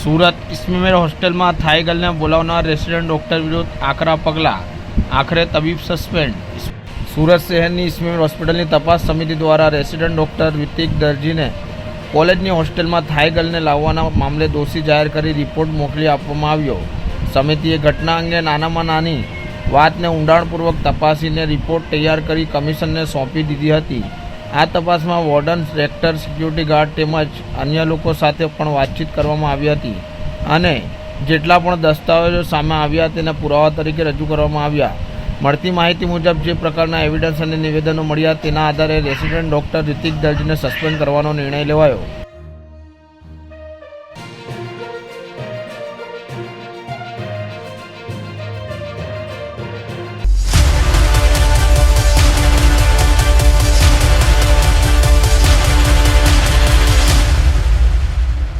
સુરત ઇસ્મેમેર હોસ્ટેલમાં થાઈ ગર્લને બોલાવનાર resident doctor વિરુદ્ધ આકરા પગલાં, આખરે તબીબ સસ્પેન્ડ. સુરત શહેરની ઇસ્મેમેર હોસ્પિટલની તપાસ સમિતિ દ્વારા રેસિડેન્ટ ડૉક્ટર રિતિક દરજીને કોલેજની હોસ્ટેલમાં થાઈ ગર્લને લાવવાના મામલે દોષી જાહેર કરી રિપોર્ટ મોકલી આપવામાં આવ્યો. સમિતિએ ઘટના અંગે નાનામાં નાની વાતને ઊંડાણપૂર્વક તપાસીને રિપોર્ટ તૈયાર કરી કમિશનને સોંપી દીધી હતી. આ તપાસમાં વોર્ડન, રેક્ટર, સિક્યુરિટી ગાર્ડ તેમજ અન્ય લોકો સાથે પણ વાતચીત કરવામાં આવી હતી અને જેટલા પણ દસ્તાવેજો સામે આવ્યા તેના પુરાવા તરીકે રજૂ કરવામાં આવ્યા. મળતી માહિતી મુજબ જે પ્રકારના એવિડન્સ અને નિવેદનો મળ્યા તેના આધારે રેસિડેન્ટ ડૉક્ટર રિતિક દરજીને સસ્પેન્ડ કરવાનો નિર્ણય લેવાયો.